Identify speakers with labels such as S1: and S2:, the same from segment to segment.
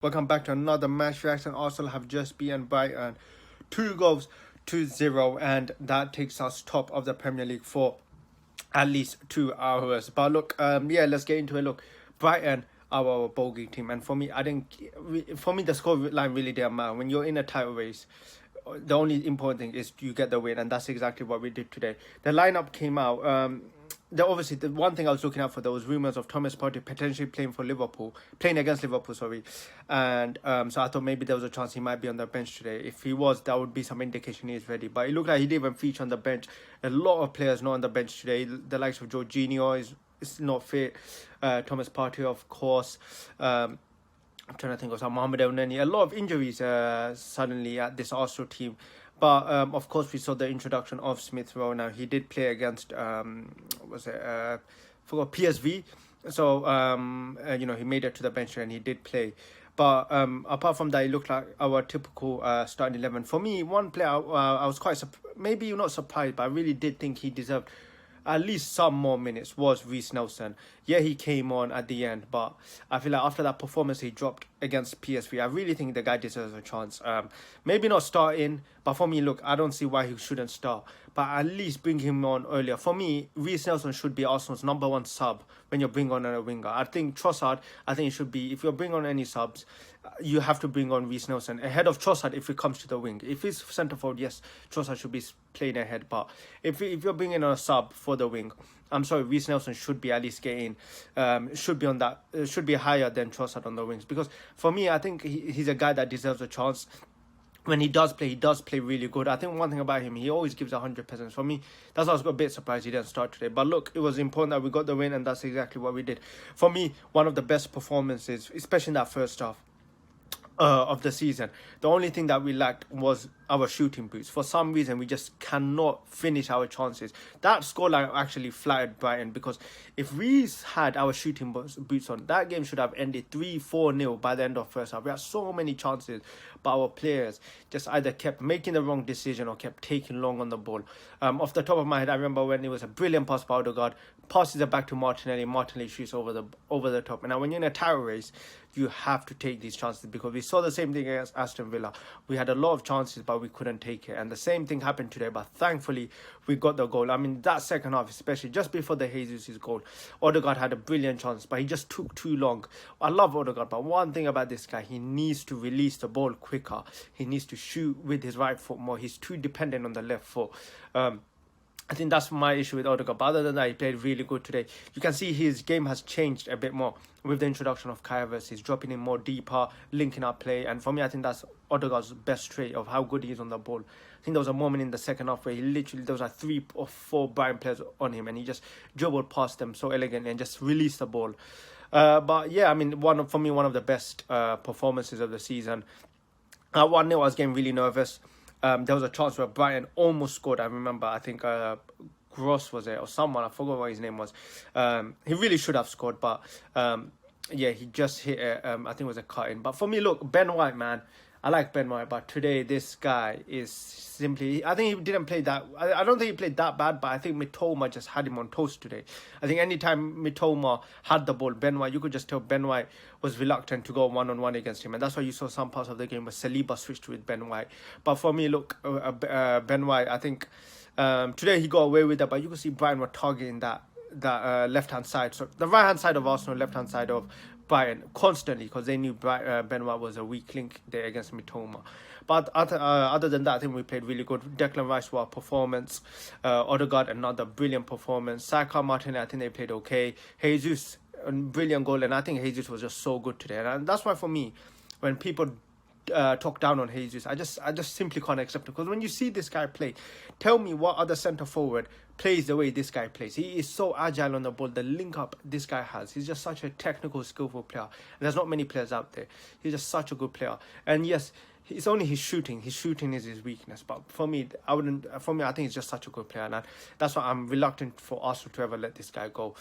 S1: Welcome back to another match reaction. Arsenal have just beaten Brighton 2 goals to 0, and that takes us top of the Premier League for at least 2 hours. But look, let's get into it. Look, Brighton are our bogey team, and for me, for me, the score line really didn't matter. When you're in a title race, the only important thing is you get the win, and that's exactly what we did today. The lineup came out. Obviously, the one thing I was looking out for, there was rumours of Thomas Partey potentially playing against Liverpool, sorry. And so I thought maybe there was a chance he might be on the bench today. If he was, that would be some indication he is ready. But it looked like he didn't even feature on the bench. A lot of players not on the bench today. The likes of Jorginho is not fit. Thomas Partey, of course. I'm trying to think of some Mohamed El Neni. A lot of injuries suddenly at this Arsenal team. But of course, we saw the introduction of Smith Rowe. Now he did play against for PSV, so he made it to the bench and he did play. But apart from that, it looked like our typical starting 11. For me, one player I was quite maybe you're not surprised, but I really did think he deserved at least some more minutes was Reece Nelson. Yeah, he came on at the end, but I feel like after that performance he dropped against PSV, I really think the guy deserves a chance. Maybe not starting, but for me, look, I don't see why he shouldn't start. But at least bring him on earlier. For me, Reece Nelson should be Arsenal's #1 sub when you bring on a winger. I think Trossard, it should be, if you bring on any subs, you have to bring on Reece Nelson ahead of Trossard if it comes to the wing. If he's centre forward, yes, Trossard should be playing ahead. But if you're bringing on a sub for the wing, I'm sorry, Reece Nelson should be at least getting, should be on that, should be higher than Trossard on the wings. Because for me, I think he's a guy that deserves a chance. When he does play really good. I think one thing about him, he always gives 100%. For me, that's why I was a bit surprised he didn't start today. But look, it was important that we got the win, and that's exactly what we did. For me, one of the best performances, especially in that first half of the season. The only thing that we lacked was our shooting boots. For some reason, we just cannot finish our chances. That scoreline actually flattered Brighton, because if we had our shooting boots on, that game should have ended 3-4-0 by the end of first half. We had so many chances, but our players just either kept making the wrong decision or kept taking long on the ball. Off the top of my head, I remember when it was a brilliant pass by Odegaard, passes it back to Martinelli. Martinelli shoots over the top. And now when you're in a title race, you have to take these chances, because we saw the same thing against Aston Villa. We had a lot of chances, but we couldn't take it. And the same thing happened today, but thankfully we got the goal. I mean, that second half, especially just before the Jesus' goal, Odegaard had a brilliant chance, but he just took too long. I love Odegaard, but one thing about this guy, he needs to release the ball quicker. He needs to shoot with his right foot more. He's too dependent on the left foot. I think that's my issue with Odegaard. But other than that, he played really good today. You can see his game has changed a bit more with the introduction of Kai Havertz. He's dropping in more deeper, linking up play. And for me, I think that's Odegaard's best trait of how good he is on the ball. I think there was a moment in the second half where there was like 3 or 4 Brighton players on him, and he just dribbled past them so elegantly and just released the ball. But yeah, I mean, one of the best performances of the season. 1-0, I was getting really nervous. There was a chance where Brighton almost scored. I remember, I think Gross was it, or someone, I forgot what his name was. He really should have scored, but he just hit it. I think it was a cut-in. But for me, look, Ben White, man, I like Ben White, but today this guy is simply, I think he didn't play that, I don't think he played that bad, but I think Mitoma just had him on toast today. I think anytime Mitoma had the ball, Ben White, you could just tell Ben White was reluctant to go one-on-one against him, and that's why you saw some parts of the game where Saliba switched with Ben White. But for me, look, Ben White, I think today he got away with that, but you could see Brighton were targeting that left-hand side, so the right-hand side of Arsenal, left-hand side of Brighton constantly, because they knew Ben White was a weak link there against Mitoma. But other than that, I think we played really good. Declan Rice, what performance. Odegaard, another brilliant performance. Saka, Martinelli, I think they played okay. Jesus, a brilliant goal, and I think Jesus was just so good today. And that's why for me, when people talk down on Jesus, I just simply can't accept it, because when you see this guy play, tell me what other centre forward plays the way this guy plays. He is so agile on the ball. The link up this guy has, he's just such a technical, skillful player, and there's not many players out there. He's just such a good player. And yes, it's only his shooting is his weakness, but for me, I think he's just such a good player, and that's why I'm reluctant for Arsenal to ever let this guy go.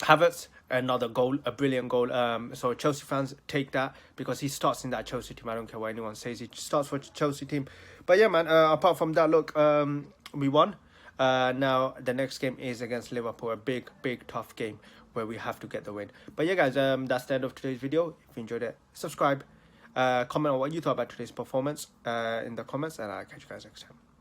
S1: Havertz, another goal, a brilliant goal. So Chelsea fans, take that, because he starts in that Chelsea team. I don't care what anyone says, he starts for Chelsea team. But yeah, man, apart from that, look, we won. Now the next game is against Liverpool, a big tough game. where we have to get the win. But yeah, guys, that's the end of today's video. If you enjoyed it, subscribe, comment on what you thought about today's performance in the comments, and I'll catch you guys next time.